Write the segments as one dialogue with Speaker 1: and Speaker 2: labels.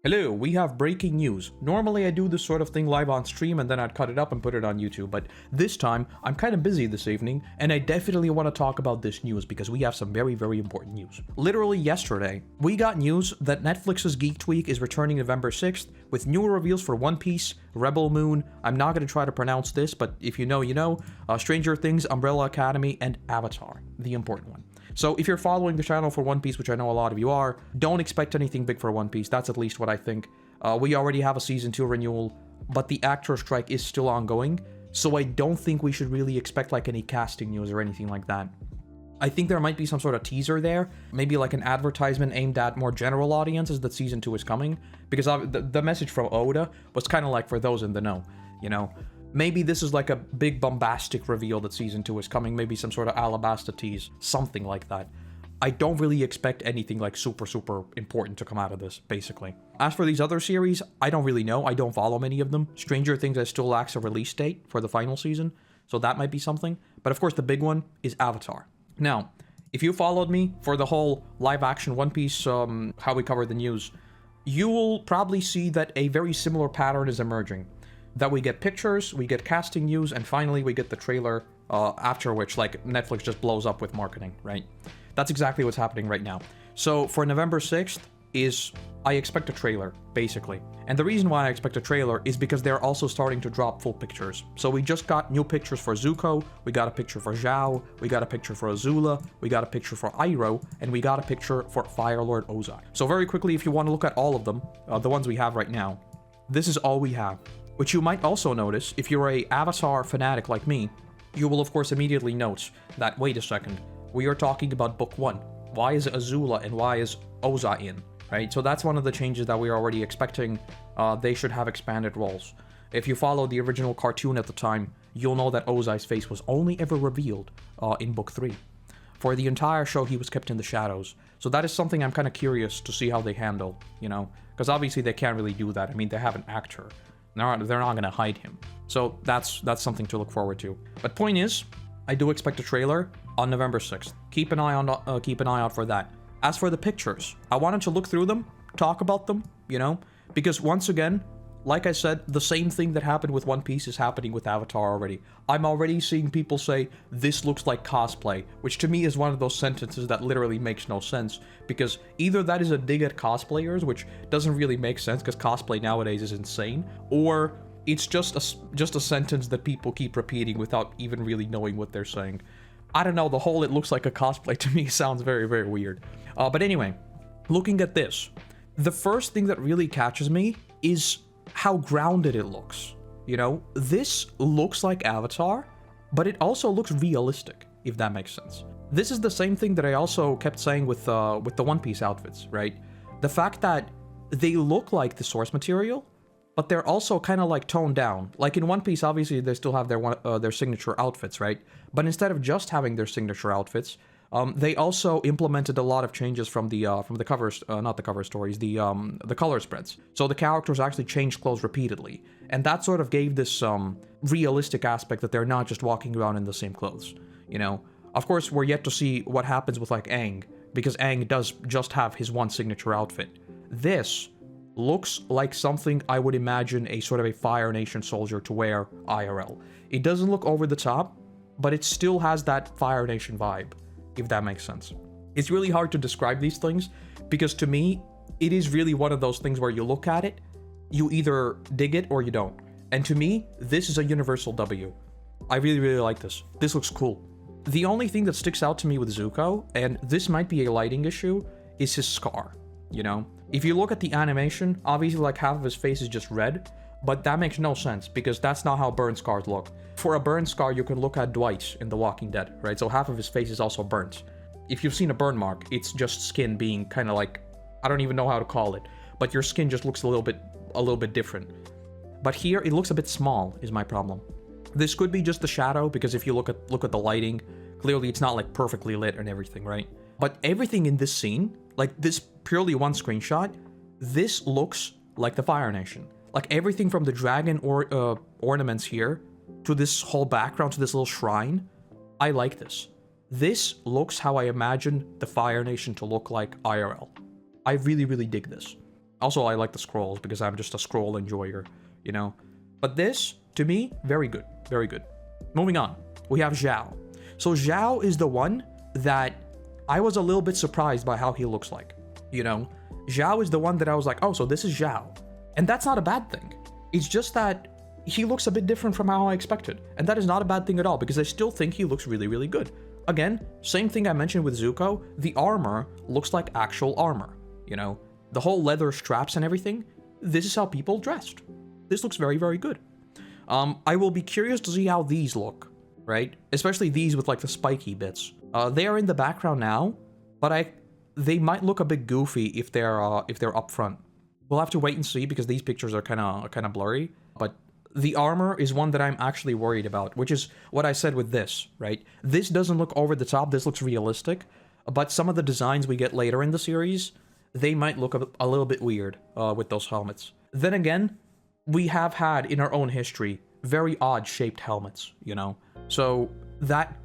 Speaker 1: Hello, we have breaking news. Normally I do this sort of thing live on stream and then I'd cut it up and put it on YouTube, but this time I'm kind of busy this evening and I definitely want to talk about this news because we have some very, very important news. Literally yesterday, we got news that Netflix's Geeked Week is returning November 6th with new reveals for One Piece, Rebel Moon, I'm not going to try to pronounce this, but if you know, you know, Stranger Things, Umbrella Academy, and Avatar, the important one. So if you're following the channel for One Piece, which I know a lot of you are, don't expect anything big for One Piece. That's at least what I think. We already have a Season 2 renewal, but the actor strike is still ongoing, so I don't think we should really expect like any casting news or anything like that. I think there might be some sort of teaser there, maybe like an advertisement aimed at more general audiences that Season 2 is coming, because the message from Oda was kind of like for those in the know, you know? Maybe this is like a big bombastic reveal that Season 2 is coming, maybe some sort of Alabasta tease, something like that. I don't really expect anything like super important to come out of this, basically. As for these other series, I don't really know, I don't follow many of them. Stranger Things still lacks a release date for the final season, so that might be something. But of course the big one is Avatar. Now, if you followed me for the whole live action One Piece, how we covered the news, you will probably see that a very similar pattern is emerging. That we get pictures, we get casting news, and finally we get the trailer, after which, like, Netflix just blows up with marketing, right? That's exactly what's happening right now. So for November 6th I expect a trailer, basically. And the reason why I expect a trailer is because they're also starting to drop full pictures. So we just got new pictures for Zuko, we got a picture for Zhao, we got a picture for Azula, we got a picture for Iroh, and we got a picture for Fire Lord Ozai. So very quickly, if you want to look at all of them, the ones we have right now, this is all we have. Which you might also notice, if you're a Avatar fanatic like me, you will of course immediately note that, wait a second, we are talking about Book 1. Why is Azula and why is Ozai in, right? So that's one of the changes that we're already expecting. They should have expanded roles. If you follow the original cartoon at the time, you'll know that Ozai's face was only ever revealed in Book 3. For the entire show, he was kept in the shadows. So that is something I'm kind of curious to see how they handle, you know? Because obviously they can't really do that. I mean, they have an actor. They're not going to hide him. So that's something to look forward to. But point is, I do expect a trailer on November 6th. Keep an eye out for that. As for the pictures, I wanted to look through them, talk about them, you know, because once again, like I said, the same thing that happened with One Piece is happening with Avatar already. I'm already seeing people say, this looks like cosplay, which to me is one of those sentences that literally makes no sense, because either that is a dig at cosplayers, which doesn't really make sense because cosplay nowadays is insane, or it's just a sentence that people keep repeating without even really knowing what they're saying. I don't know, the whole "it looks like a cosplay" to me sounds very, very weird. But anyway, looking at this, the first thing that really catches me is how grounded it looks. You know, this looks like Avatar, but it also looks realistic, if that makes sense. This is the same thing that I also kept saying with the One Piece outfits, right? The fact that they look like the source material, but they're also kind of like toned down. Like in One Piece, obviously they still have their signature outfits, right? But instead of just having their signature outfits, they also implemented a lot of changes from the covers, not the cover stories, the color spreads. So the characters actually changed clothes repeatedly, and that sort of gave this realistic aspect that they're not just walking around in the same clothes. You know, of course, we're yet to see what happens with like Aang, because Aang does just have his one signature outfit. This looks like something I would imagine a sort of a Fire Nation soldier to wear IRL. It doesn't look over the top, but it still has that Fire Nation vibe, if that makes sense. It's really hard to describe these things, because to me, it is really one of those things where you look at it, you either dig it or you don't. And to me, this is a universal W. I really, really like this. This looks cool. The only thing that sticks out to me with Zuko, and this might be a lighting issue, is his scar, you know? If you look at the animation, obviously like half of his face is just red, but that makes no sense because that's not how burn scars look. For a burn scar, you can look at Dwight in The Walking Dead, right? So half of his face is also burnt. If you've seen a burn mark, it's just skin being kind of like, I don't even know how to call it, but your skin just looks a little bit different. But here, it looks a bit small, is my problem. This could be just the shadow, because if you look at the lighting, clearly it's not like perfectly lit and everything, right? But everything in this scene, like this purely one screenshot, this looks like the Fire Nation. Like everything from the dragon ornaments here to this whole background to this little shrine, I like this. This looks how I imagine the Fire Nation to look like IRL. I really, really dig this. Also, I like the scrolls because I'm just a scroll enjoyer, you know. But this, to me, very good. Very good. Moving on, we have Zhao. So Zhao is the one that I was a little bit surprised by how he looks like, you know. Zhao is the one that I was like, oh, so this is Zhao. And that's not a bad thing. It's just that he looks a bit different from how I expected. And that is not a bad thing at all, because I still think he looks really, really good. Again, same thing I mentioned with Zuko, the armor looks like actual armor, you know? The whole leather straps and everything, this is how people dressed. This looks very, very good. I will be curious to see how these look, right? Especially these with like the spiky bits. They are in the background now, but they might look a bit goofy if they're up front. We'll have to wait and see because these pictures are kind of blurry. But the armor is one that I'm actually worried about, which is what I said with this, right? This doesn't look over the top. This looks realistic, but some of the designs we get later in the series, they might look a little bit weird with those helmets. Then again, we have had in our own history very odd shaped helmets, you know? So that,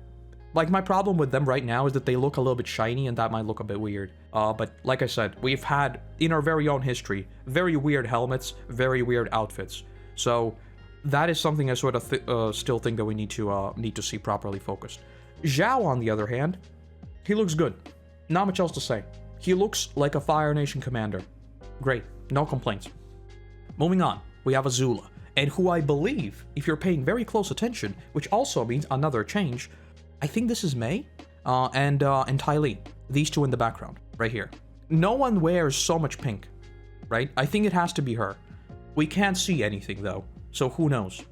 Speaker 1: like, my problem with them right now is that they look a little bit shiny and that might look a bit weird. But like I said, we've had in our very own history very weird helmets, very weird outfits. So that is something I sort of still think that we need to see properly focused. Zhao, on the other hand, he looks good. Not much else to say. He looks like a Fire Nation commander. Great, no complaints. Moving on, we have Azula, and who I believe, if you're paying very close attention, which also means another change, I think this is Mai and Ty Lee. These two in the background, right here. No one wears so much pink, right? I think it has to be her. We can't see anything though, so who knows?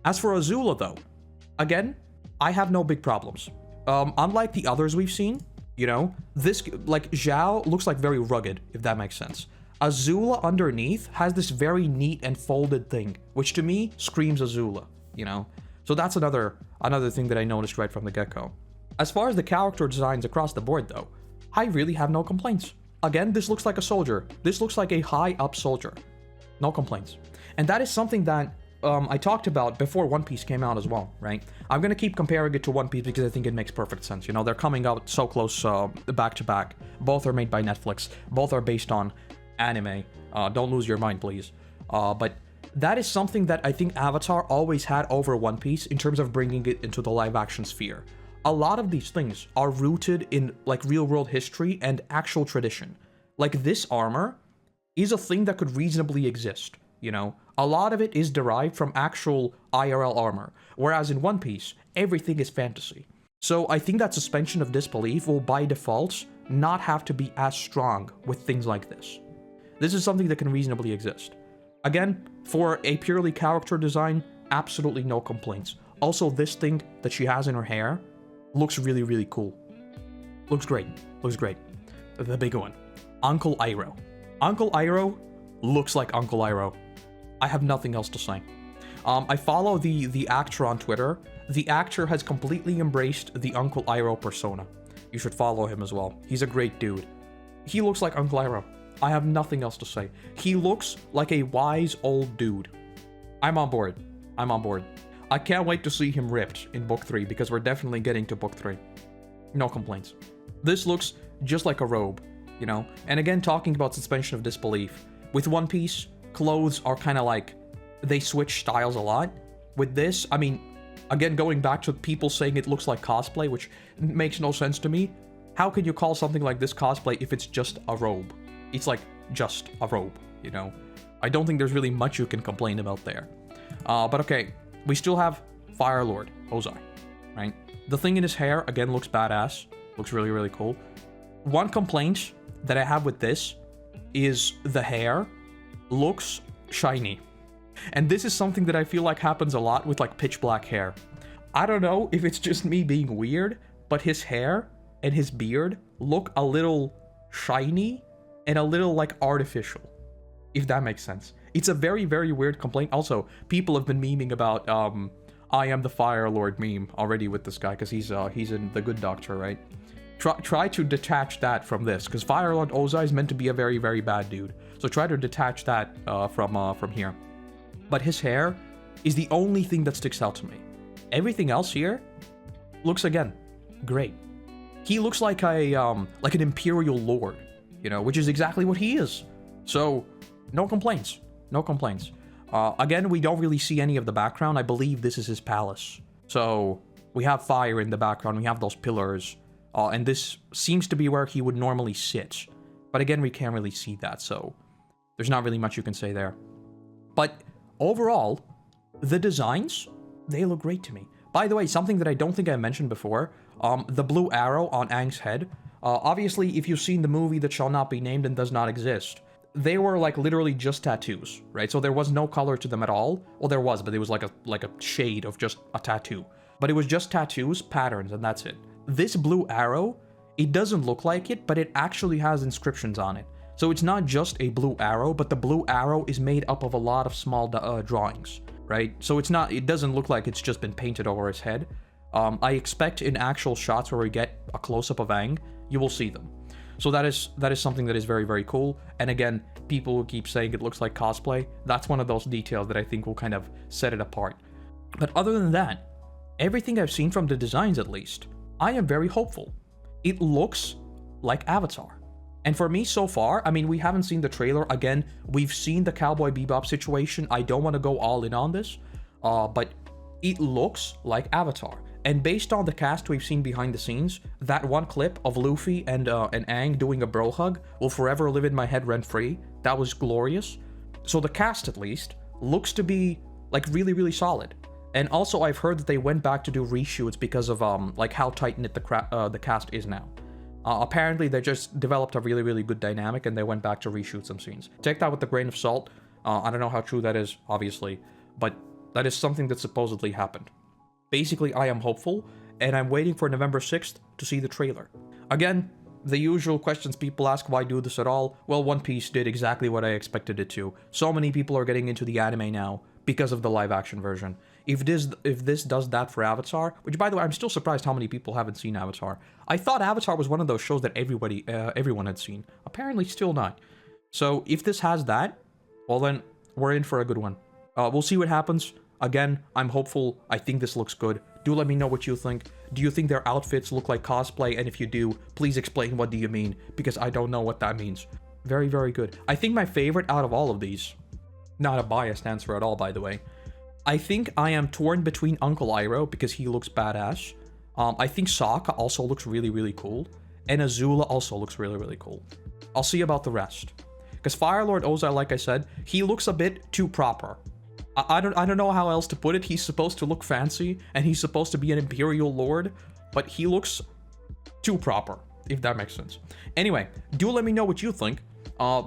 Speaker 1: As for Azula though, again, I have no big problems. Unlike the others we've seen, you know, this, like, Zhao looks like very rugged, if that makes sense. Azula underneath has this very neat and folded thing, which to me screams Azula, you know? So that's another thing that I noticed right from the get-go. As far as the character designs across the board though, I really have no complaints. Again, this looks like a soldier. This looks like a high-up soldier. No complaints. And that is something that I talked about before One Piece came out as well, right? I'm gonna keep comparing it to One Piece because I think it makes perfect sense. You know, they're coming out so close back to back. Both are made by Netflix. Both are based on anime. Don't lose your mind, please. But that is something that I think Avatar always had over One Piece in terms of bringing it into the live-action sphere. A lot of these things are rooted in, like, real-world history and actual tradition. Like, this armor is a thing that could reasonably exist, you know? A lot of it is derived from actual IRL armor, whereas in One Piece, everything is fantasy. So I think that suspension of disbelief will, by default, not have to be as strong with things like this. This is something that can reasonably exist. Again, for a purely character design, absolutely no complaints. Also, this thing that she has in her hair looks really, really cool. Looks great. Looks great. The big one. Uncle Iroh. Uncle Iroh looks like Uncle Iroh. I have nothing else to say. I follow the actor on Twitter. The actor has completely embraced the Uncle Iroh persona. You should follow him as well. He's a great dude. He looks like Uncle Iroh. I have nothing else to say. He looks like a wise old dude. I'm on board. I'm on board. I can't wait to see him ripped in Book 3 because we're definitely getting to Book 3. No complaints. This looks just like a robe, you know? And again, talking about suspension of disbelief. With One Piece, clothes are kind of like, they switch styles a lot. With this, I mean, again, going back to people saying it looks like cosplay, which makes no sense to me. How can you call something like this cosplay if it's just a robe? It's like just a robe, you know? I don't think there's really much you can complain about there. But okay, we still have Fire Lord Ozai, right? The thing in his hair, again, looks badass. Looks really, really cool. One complaint that I have with this is the hair looks shiny. And this is something that I feel like happens a lot with, like, pitch black hair. I don't know if it's just me being weird, but his hair and his beard look a little shiny and a little, like, artificial, if that makes sense. It's a very, very weird complaint. Also, people have been memeing about I am the Fire Lord meme already with this guy, because he's in The Good Doctor, right? Try to detach that from this, because Fire Lord Ozai is meant to be a very, very bad dude. So try to detach that from here. But his hair is the only thing that sticks out to me. Everything else here looks, again, great. He looks like an imperial lord, you know, which is exactly what he is. So No complaints. No complaints. Again, we don't really see any of the background. I believe this is his palace. So we have fire in the background. We have those pillars. And this seems to be where he would normally sit. But again, we can't really see that. So there's not really much you can say there. But overall, the designs, they look great to me. By the way, something that I don't think I mentioned before, the blue arrow on Aang's head. Obviously, if you've seen the movie that shall not be named and does not exist, they were like literally just tattoos, right? So there was no color to them at all. Well, there was, but it was like a shade of just a tattoo. But it was just tattoos, patterns, and that's it. This blue arrow, it doesn't look like it, but it actually has inscriptions on it. So it's not just a blue arrow, but the blue arrow is made up of a lot of small drawings, right? So it doesn't look like it's just been painted over his head. I expect in actual shots where we get a close-up of Aang, you will see them. So that is something that is very, very cool. And again, people who keep saying it looks like cosplay, that's one of those details that I think will kind of set it apart. But other than that, everything I've seen from the designs at least, I am very hopeful. It looks like Avatar. And for me so far, I mean, we haven't seen the trailer. Again, we've seen the Cowboy Bebop situation. I don't want to go all in on this, but it looks like Avatar. And based on the cast we've seen behind the scenes, that one clip of Luffy and Aang doing a bro hug will forever live in my head rent-free. That was glorious. So the cast, at least, looks to be, like, really, really solid. And also, I've heard that they went back to do reshoots because of, like, how tight-knit the cast is now. Apparently, they just developed a really, really good dynamic, and they went back to reshoot some scenes. Take that with a grain of salt. I don't know how true that is, obviously, but that is something that supposedly happened. Basically, I am hopeful, and I'm waiting for November 6th to see the trailer. Again, the usual questions people ask, why do this at all? Well, One Piece did exactly what I expected it to. So many people are getting into the anime now because of the live-action version. If this does that for Avatar, which, by the way, I'm still surprised how many people haven't seen Avatar. I thought Avatar was one of those shows that everyone had seen. Apparently still not. So if this has that, well then, we're in for a good one. We'll see what happens. Again, I'm hopeful. I think this looks good. Do let me know what you think. Do you think their outfits look like cosplay? And if you do, please explain what do you mean, because I don't know what that means. Very, very good. I think my favorite out of all of these, not a biased answer at all, by the way, I think I am torn between Uncle Iroh, because he looks badass. I think Sokka also looks really, really cool. And Azula also looks really, really cool. I'll see about the rest. Because Fire Lord Ozai, like I said, he looks a bit too proper. I don't know how else to put it. He's supposed to look fancy, and he's supposed to be an Imperial Lord, but he looks too proper, if that makes sense. Anyway, do let me know what you think.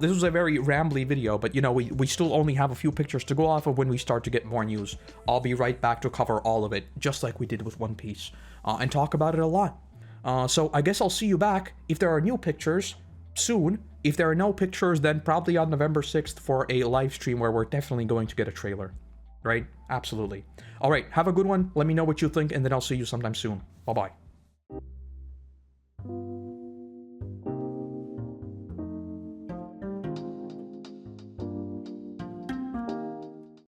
Speaker 1: This was a very rambly video, but you know, we still only have a few pictures to go off of when we start to get more news. I'll be right back to cover all of it, just like we did with One Piece, and talk about it a lot. So I guess I'll see you back if there are new pictures soon. If there are no pictures, then probably on November 6th for a live stream where we're definitely going to get a trailer. Right? Absolutely. All right, have a good one. Let me know what you think, and then I'll see you sometime soon. Bye-bye.